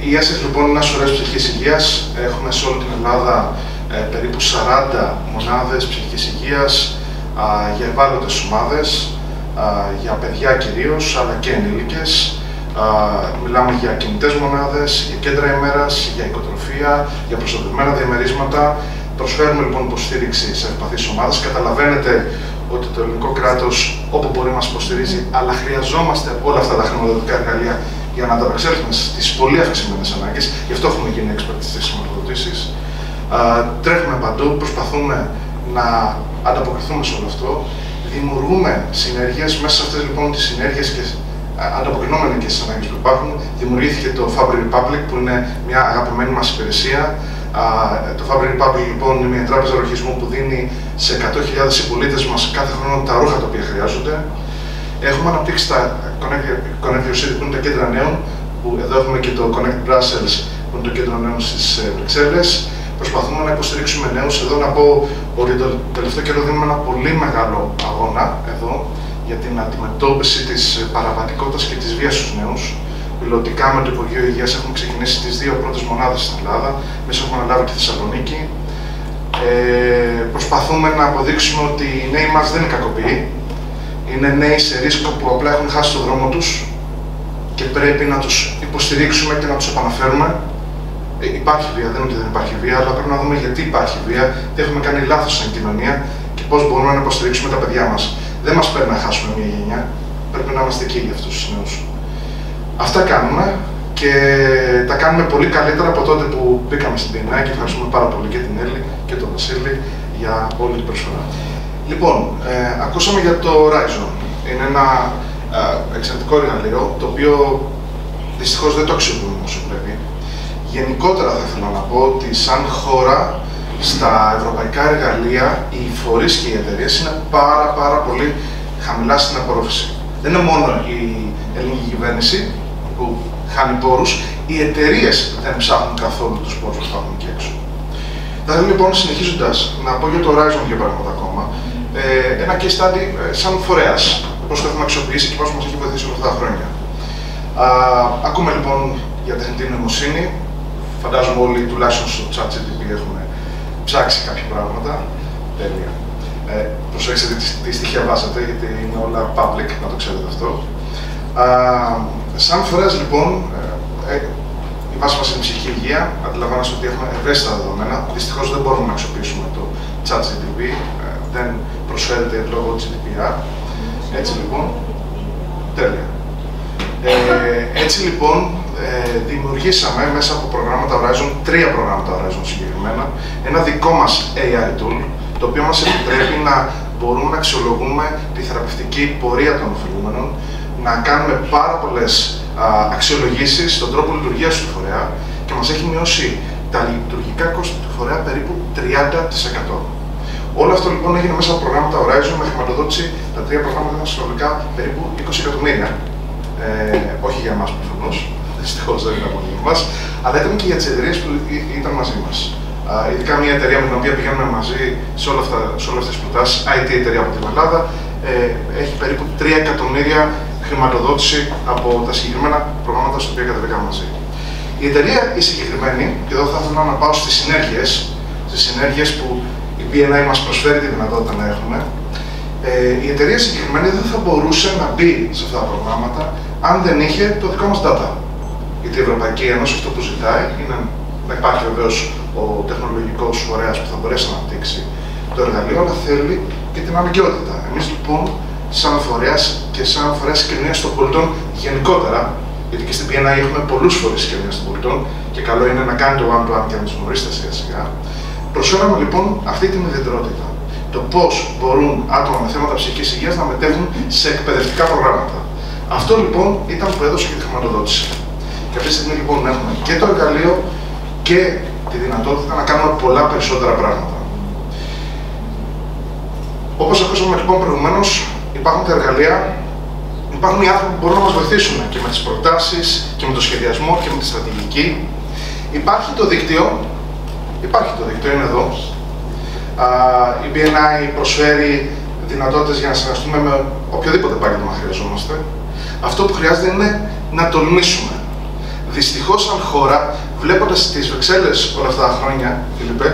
Η ΕΣΕΧ λοιπόν είναι ένας φορέας ψυχικής υγείας. Έχουμε σε όλη την Ελλάδα περίπου 40 μονάδες ψυχικής υγείας για ευάλωτες ομάδες, για παιδιά κυρίως, αλλά και ενήλικες. Μιλάμε για κινητές μονάδες, για κέντρα ημέρας, για οικοτροφία, για προστατευμένα διαμερίσματα. Προσφέρουμε λοιπόν υποστήριξη σε ευπαθείς ομάδες. Καταλαβαίνετε ότι το ελληνικό κράτος όπου μπορεί μας υποστηρίζει, αλλά χρειαζόμαστε όλα αυτά τα χρηματοδοτικά εργαλεία για να ανταπεξέλθουμε στις πολύ αυξημένες ανάγκες. Γι' αυτό έχουμε γίνει experts στις χρηματοδοτήσεις. Τρέχουμε παντού, προσπαθούμε να ανταποκριθούμε σε όλο αυτό. Δημιουργούμε συνέργειες. Μέσα σε αυτές λοιπόν τις συνέργειες και ανταποκρινόμενοι και στις ανάγκες που υπάρχουν, δημιουργήθηκε το Fabric Republic, που είναι μια αγαπημένη μας υπηρεσία. Το Fabric Republic λοιπόν είναι μια τράπεζα ροχισμού που δίνει σε 100.000 συμπολίτες μας κάθε χρόνο τα ρούχα τα οποία χρειάζονται. Έχουμε αναπτύξει τα Connect Your City, που είναι τα κέντρα νέων, που εδώ έχουμε και το Connect Brussels, που είναι το κέντρο νέων στις Βρυξέλλες. Προσπαθούμε να υποστηρίξουμε νέους. Εδώ να πω ότι το τελευταίο καιρό δίνουμε ένα πολύ μεγάλο αγώνα εδώ για την αντιμετώπιση της παραβατικότητας και της βίας στους νέους. Πιλωτικά με το Υπουργείο Υγείας έχουμε ξεκινήσει τις 2 πρώτες μονάδες στην Ελλάδα. Εμείς έχουμε αναλάβει τη Θεσσαλονίκη. Προσπαθούμε να αποδείξουμε ότι οι νέοι μας δεν είναι κακοποιοί. Είναι νέοι σε ρίσκο που απλά έχουν χάσει τον δρόμο τους και πρέπει να τους υποστηρίξουμε και να τους επαναφέρουμε. Υπάρχει βία, δεν είναι ότι δεν υπάρχει βία, αλλά πρέπει να δούμε γιατί υπάρχει βία, τι έχουμε κάνει λάθος στην κοινωνία και πώς μπορούμε να υποστηρίξουμε τα παιδιά μας. Δεν μας πρέπει να χάσουμε μια γενιά, πρέπει να είμαστε εκεί για αυτούς τους νέους. Αυτά κάνουμε και τα κάνουμε πολύ καλύτερα από τότε που μπήκαμε στην PNI και ευχαριστούμε πάρα πολύ και την Έλλη και τον Βασίλη για όλη την προσφορά. Λοιπόν, ακούσαμε για το Horizon. Είναι ένα εξαιρετικό εργαλείο, το οποίο δυστυχώς δεν το αξιοποιούμε όσο πρέπει. Γενικότερα θα ήθελα να πω ότι σαν χώρα, στα ευρωπαϊκά εργαλεία, οι φορείς και οι εταιρείες είναι πάρα πολύ χαμηλά στην απορρόφηση. Δεν είναι μόνο η ελληνική κυβέρνηση που χάνει πόρους, οι εταιρείες δεν ψάχνουν καθόλου τους πόρους που υπάρχουν εκεί έξω. Θα ήθελα λοιπόν, συνεχίζοντας, να πω για το Horizon δύο πράγματα ακόμα. Ένα case study σαν φορέας, πώς το έχουμε αξιοποιήσει και πώς μας έχει βοηθήσει όλα αυτά τα χρόνια. Ακούμε λοιπόν για τεχνητή νοημοσύνη. Φαντάζομαι όλοι τουλάχιστον στο ChatGPT έχουμε ψάξει κάποια πράγματα. Τέλεια. Προσέξτε τι στοιχεία βάζετε, γιατί είναι όλα public, να το ξέρετε αυτό. Σαν φορέας λοιπόν, η βάση μας είναι η ψυχική υγεία. Αντιλαμβάνεστε ότι έχουμε ευαίσθητα δεδομένα. Δυστυχώς δεν μπορούμε να αξιοποιήσουμε το ChatGPT. Δεν προσφέρεται λόγω GDPR. Έτσι λοιπόν, τέλεια. Έτσι λοιπόν, δημιουργήσαμε μέσα από προγράμματα Horizon, 3 προγράμματα Horizon συγκεκριμένα, ένα δικό μας AI tool, το οποίο μας επιτρέπει να μπορούμε να αξιολογούμε τη θεραπευτική πορεία των ωφελούμενων, να κάνουμε πάρα πολλές αξιολογήσεις στον τρόπο λειτουργίας του φορέα και μας έχει μειώσει τα λειτουργικά κόστη του φορέα περίπου 30%. Όλο αυτό λοιπόν έγινε μέσα από προγράμματα Horizon με χρηματοδότηση. Τα 3 προγράμματα ήταν συνολικά περίπου 20 εκατομμύρια. Όχι για εμάς προφανώς, δυστυχώς δεν ήταν μόνο για εμάς, αλλά ήταν και για τις εταιρείες που ήταν μαζί μας. Ειδικά μια εταιρεία με την οποία πηγαίνουμε μαζί σε όλες αυτές τις προτάσεις, IT εταιρεία από την Ελλάδα, έχει περίπου 3 εκατομμύρια χρηματοδότηση από τα συγκεκριμένα προγράμματα στα οποία κατεβήκαμε μαζί. Η εταιρεία η συγκεκριμένη, και εδώ θα ήθελα να πάω στις συνέργειες που η PNI μας προσφέρει τη δυνατότητα να έχουμε. Η εταιρεία συγκεκριμένη δεν θα μπορούσε να μπει σε αυτά τα προγράμματα αν δεν είχε το δικό μας data. Γιατί η Ευρωπαϊκή Ένωση αυτό που ζητάει είναι να υπάρχει βεβαίως ο τεχνολογικός φορέας που θα μπορέσει να αναπτύξει το εργαλείο, αλλά θέλει και την αναγκαιότητα. Εμείς λοιπόν, σαν φορέας κοινωνίας των πολιτών γενικότερα, γιατί και στην PNI έχουμε πολλούς φορείς κοινωνίας των πολιτών και καλό είναι να κάνει το one-to-one και να τους γνωρίσετε σιγά-σιγά, προσφέραμε λοιπόν αυτή την ιδιαιτερότητα. Το πώς μπορούν άτομα με θέματα ψυχικής υγείας να μετέχουν σε εκπαιδευτικά προγράμματα. Αυτό λοιπόν ήταν που έδωσε και τη χρηματοδότηση. Και αυτή τη στιγμή λοιπόν έχουμε και το εργαλείο και τη δυνατότητα να κάνουμε πολλά περισσότερα πράγματα. Όπως ακούσαμε λοιπόν προηγουμένως, υπάρχουν τα εργαλεία, υπάρχουν οι άνθρωποι που μπορούν να μας βοηθήσουν και με τις προτάσεις και με το σχεδιασμό και με τη στρατηγική. Υπάρχει το δίκτυο, είναι εδώ. Η PNI προσφέρει δυνατότητες για να συνεργαστούμε με οποιοδήποτε επάγγελμα χρειαζόμαστε. Αυτό που χρειάζεται είναι να τολμήσουμε. Δυστυχώς, σαν χώρα, βλέποντας τις Βρυξέλλες όλα αυτά τα χρόνια, Φίλιππε,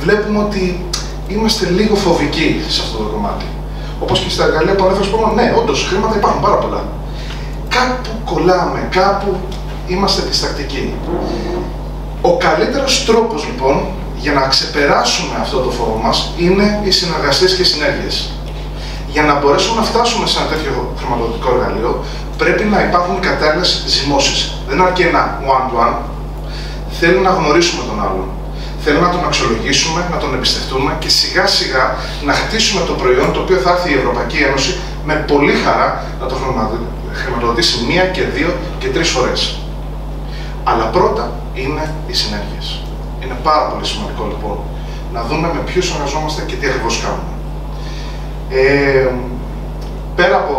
βλέπουμε ότι είμαστε λίγο φοβικοί σε αυτό το κομμάτι. Όπως και στα Γαλλία που ανέφερες πριν, ναι, όντως, χρήματα υπάρχουν πάρα πολλά. Κάπου κολλάμε, κάπου είμαστε διστακτικοί. Ο καλύτερος τρόπος, λοιπόν, για να ξεπεράσουμε αυτό το φόβο μας είναι οι συνεργασίες και οι συνέργειες. Για να μπορέσουμε να φτάσουμε σε ένα τέτοιο χρηματοδοτικό εργαλείο, πρέπει να υπάρχουν κατάλληλες ζυμώσεις. Δεν αρκεί ένα one-to-one. Θέλει να γνωρίσουμε τον άλλον. Θέλει να τον αξιολογήσουμε, να τον εμπιστευτούμε και σιγά σιγά να χτίσουμε το προϊόν το οποίο θα έρθει η Ευρωπαϊκή Ένωση με πολύ χαρά να το χρηματοδοτήσει 1 και 2 και 3 φορές. Αλλά πρώτα είναι οι συνέργειες. Είναι πάρα πολύ σημαντικό λοιπόν να δούμε με ποιους συνεργαζόμαστε και τι ακριβώς κάνουμε. Πέρα από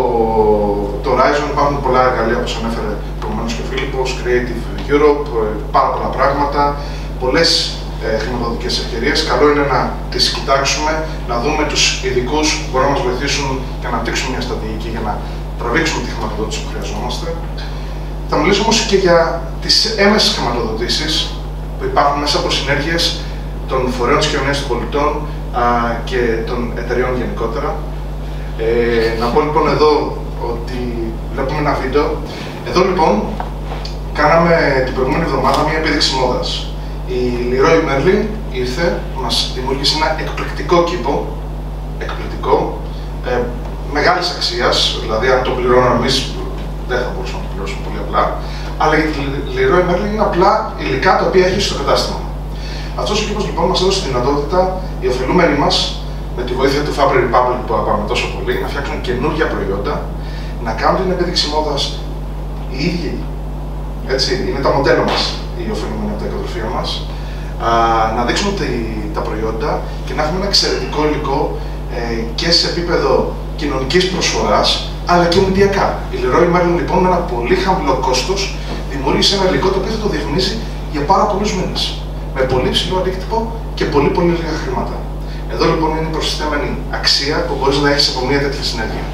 το Horizon υπάρχουν πολλά εργαλεία, όπως ανέφερε προηγουμένως και ο Φίλιππος, Creative Europe, πάρα πολλά πράγματα, πολλές χρηματοδοτικές ευκαιρίες. Καλό είναι να τις κοιτάξουμε, να δούμε τους ειδικούς που μπορούν να μας βοηθήσουν και να αναπτύξουμε μια στρατηγική για να τραβήξουμε τη χρηματοδότηση που χρειαζόμαστε. Θα μιλήσω όμως και για τις έμεσες χρηματοδοτήσεις που υπάρχουν μέσα από συνέργειες των φορέων της κοινωνίας των πολιτών και των εταιρεών γενικότερα. Να πω λοιπόν εδώ ότι βλέπουμε ένα βίντεο. Εδώ λοιπόν κάναμε την προηγούμενη εβδομάδα μια επίδειξη μόδας. Η Leroy Merlin ήρθε, μας δημιούργησε ένα εκπληκτικό κήπο, εκπληκτικό, μεγάλης αξίας, δηλαδή αν το πληρώνουμε εμείς δεν θα μπορούσαμε να το πληρώσουμε πολύ απλά, αλλά η Leroy Merlin είναι απλά υλικά τα οποία έχει στο κατάστημα. Αυτός ο κήπος λοιπόν μας έδωσε τη δυνατότητα οι ωφελούμενοι μας, με τη βοήθεια του Fabric Republic που αγαπάμε τόσο πολύ, να φτιάξουν καινούργια προϊόντα, να κάνουν την επίδειξη μόδας οι ίδιοι. Έτσι, είναι τα μοντέλα μας οι ωφελούμενοι από τα οικοτροφία μας. Να δείξουμε τα προϊόντα και να έχουμε ένα εξαιρετικό υλικό και σε επίπεδο κοινωνικής προσφοράς, αλλά και ομιλιακά. Η Leroy Merlin λοιπόν με ένα πολύ χαμηλό κόστος δημιούργησε ένα υλικό το οποίο θα το διαφημίσει για πάρα πολλούς μήνες. Με πολύ ψηλό αντίκτυπο και πολύ λίγα χρήματα. Εδώ λοιπόν είναι η προστιθέμενη αξία που μπορείς να έχεις από μια τέτοια συνέργεια.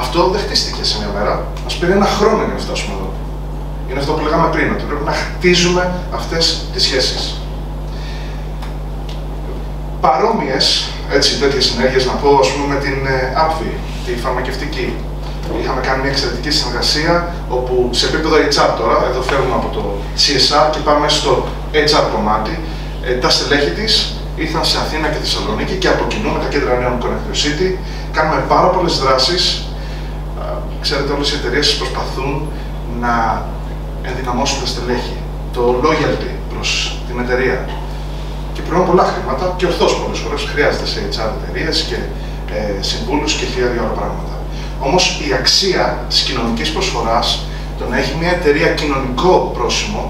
Αυτό δεν χτίστηκε σε μια μέρα, μας πήρε 1 χρόνο για να φτάσουμε εδώ. Είναι αυτό που λέγαμε πριν, ότι πρέπει να χτίζουμε αυτές τις σχέσεις. Παρόμοιες, τέτοιες συνέργειες, να πω, ας πούμε, με την AbbVie, τη φαρμακευτική. Είχαμε κάνει μια εξαιρετική συνεργασία, όπου σε επίπεδο HR τώρα, εδώ φεύγουμε από το CSR και πάμε στο HR κομμάτι. Τα στελέχη της ήρθαν σε Αθήνα και Θεσσαλονίκη και από κοινού με τα κέντρα νέων Connector City κάνουμε πάρα πολλές δράσεις. Ξέρετε, όλες οι εταιρείες προσπαθούν να ενδυναμώσουν τα στελέχη, το loyalty προς την εταιρεία. Και πληρώνουν πολλά χρήματα και ορθώς πολλές φορές χρειάζεται σε HR εταιρείες και συμβούλους και 1000 άλλα πράγματα. Όμως η αξία της κοινωνικής προσφοράς, το να έχει μια εταιρεία κοινωνικό πρόσημο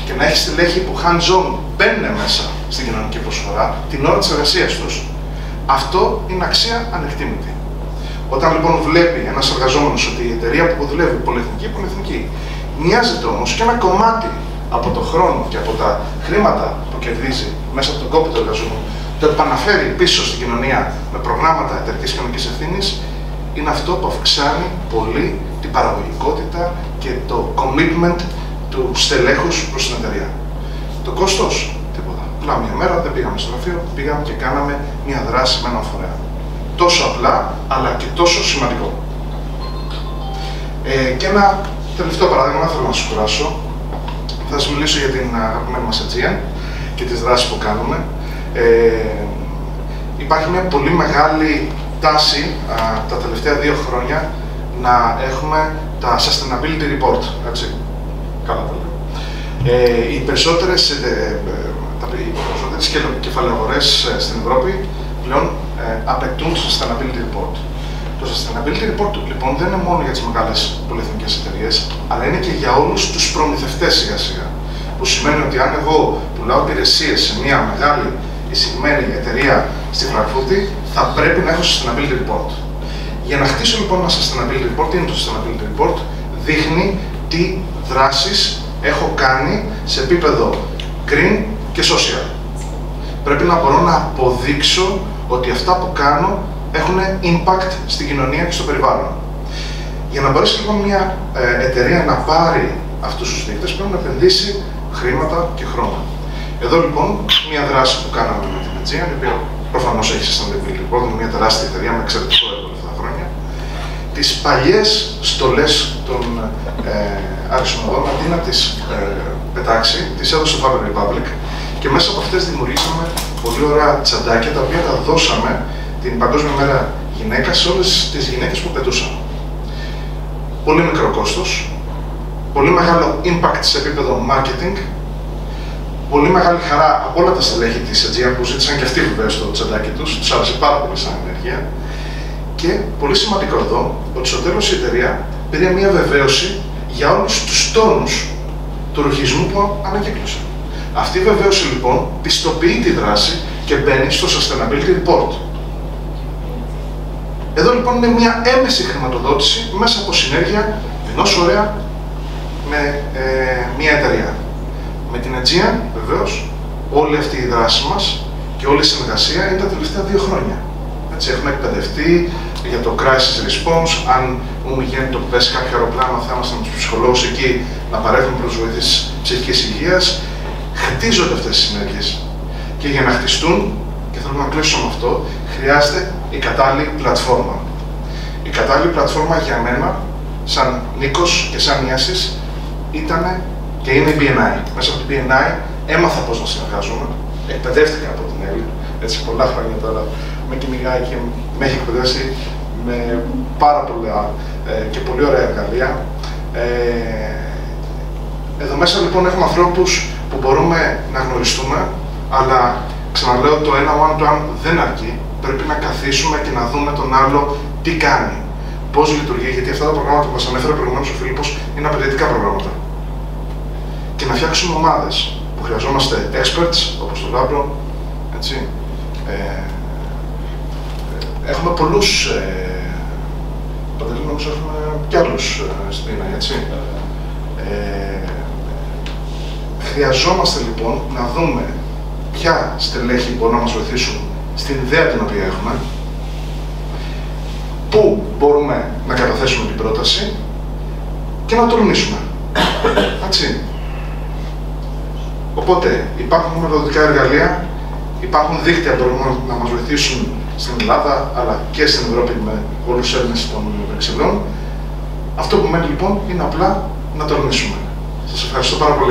και να έχει στελέχη που hands-on μπαίνουν μέσα στην κοινωνική προσφορά την ώρα της εργασίας τους, αυτό είναι αξία ανεκτήμητη. Όταν λοιπόν βλέπει ένας εργαζόμενος ότι η εταιρεία που δουλεύει πολυεθνική, μοιάζεται όμως και ένα κομμάτι από το χρόνο και από τα χρήματα που κερδίζει μέσα από τον κόπο του εργαζόμενου, το επαναφέρει πίσω στην κοινωνία με προγράμματα εταιρικής κοινωνικής ευθύνης, είναι αυτό που αυξάνει πολύ την παραγωγικότητα και το commitment του στελέχους προς την εταιρεία. Το κόστος, τίποτα. Απλά μια μέρα δεν πήγαμε στο γραφείο, πήγαμε και κάναμε μια δράση με έναν φορέα. Τόσο απλά, αλλά και τόσο σημαντικό. Και ένα τελευταίο παράδειγμα, θέλω να σας κουράσω. Θα σας μιλήσω για την αγαπημένη μας Aegean και τις δράσεις που κάνουμε. Υπάρχει μια πολύ μεγάλη τάση τα τελευταία 2 χρόνια να έχουμε τα Sustainability Report, έτσι. Καλά τα λέω. Οι περισσότερες κεφαλαιογορές στην Ευρώπη πλέον απαιτούν το Sustainability Report. Το Sustainability Report λοιπόν δεν είναι μόνο για τις μεγάλες πολυεθνικές εταιρείες, αλλά είναι και για όλους τους προμηθευτές σιγά σιγά. Που σημαίνει ότι αν εγώ πουλάω υπηρεσίες σε μια μεγάλη εισηγμένη εταιρεία στη Φραγκφούρτη, θα πρέπει να έχω Sustainability Report. Για να χτίσω λοιπόν ένα Sustainability Report, τι είναι το Sustainability Report? Δείχνει τι δράσεις έχω κάνει σε επίπεδο green και social. Πρέπει να μπορώ να αποδείξω ότι αυτά που κάνω έχουν impact στην κοινωνία και στο περιβάλλον. Για να μπορέσει λοιπόν μια εταιρεία να πάρει αυτούς τους δείκτες πρέπει να επενδύσει χρήματα και χρόνο. Εδώ λοιπόν μια δράση που κάναμε με την Aegean, η οποία προφανώς έχει συστατευτεί λοιπόν, είναι μια τεράστια εταιρεία με εξαιρετικό έργο αυτά τα χρόνια. Τις παλιές στολές των αρισιμοδών, αντί να τις πετάξει, τις έδωσε στο Faber Republic και μέσα από αυτές δημιουργήσαμε πολύ ωραία τσαντάκια τα οποία τα δώσαμε την Παγκόσμια Μέρα Γυναίκα σε όλες τις γυναίκες που πετούσαν. Πολύ μικρό κόστος, πολύ μεγάλο impact σε επίπεδο marketing, πολύ μεγάλη χαρά από όλα τα στελέχη της Aegean που ζήτησαν και αυτοί βεβαίως το τσαντάκι τους άρεσε πάρα πολύ σαν ενέργεια. Και πολύ σημαντικό εδώ, ότι στο τέλος η εταιρεία πήρε μια βεβαίωση για όλους τους τόνους του ρουχισμού που ανακύκλωσε. Αυτή η βεβαίωση λοιπόν πιστοποιεί τη δράση και μπαίνει στο Sustainability Report. Εδώ λοιπόν είναι μια έμεση χρηματοδότηση μέσα από συνέργεια ενός φορέα με μια εταιρεία. Με την Aegean, βεβαίως, όλη αυτή η δράση μας και όλη η συνεργασία είναι τα τελευταία 2 χρόνια. Έτσι, έχουμε εκπαιδευτεί για το crisis response. Αν μου γίνεται το πέσει κάποιο αεροπλάνο, θα ήμασταν με τους ψυχολόγους εκεί να παρέχουν προς βοήθειες ψυχικής υγείας. Χτίζονται αυτές οι συνέργειες. Και για να χτιστούν, και θέλω να κλείσω με αυτό, χρειάζεται η κατάλληλη πλατφόρμα. Η κατάλληλη πλατφόρμα για μένα, σαν Νίκος και σαν Ιάσης, ήταν και είναι η BNI. Μέσα από την BNI έμαθα πώς να συνεργάζομαι. Εκπαιδεύτηκα από την Έλλη, έτσι πολλά χρόνια τώρα με κυνηγάει και με έχει εκπαιδεύσει με πάρα πολλά και πολύ ωραία εργαλεία. Εδώ μέσα λοιπόν έχουμε ανθρώπους που μπορούμε να γνωριστούμε, αλλά ξαναλέω το ένα one-to-one δεν αρκεί. Πρέπει να καθίσουμε και να δούμε τον άλλο τι κάνει, πώς λειτουργεί, γιατί αυτά τα προγράμματα που μας ανέφερε προηγουμένως ο Φίλιππος είναι απαιτητικά προγράμματα. Και να φτιάξουμε ομάδες που χρειαζόμαστε experts, όπως το Λάμπρο, έτσι. Έχουμε πολλούς, Παντελή, νομίζω έχουμε κι άλλους στην πείνα, έτσι. Χρειαζόμαστε λοιπόν να δούμε ποια στελέχη μπορούν να μας βοηθήσουν στην ιδέα την οποία έχουμε, πού μπορούμε να καταθέσουμε την πρόταση και να τολμήσουμε. Έτσι. Οπότε υπάρχουν μελλοντικά εργαλεία, υπάρχουν δίκτυα που μπορούν να μας βοηθήσουν στην Ελλάδα αλλά και στην Ευρώπη με όλους τους Έλληνες των Βρυξελών. Αυτό που μένει λοιπόν είναι απλά να τολμήσουμε. Σας ευχαριστώ πάρα πολύ.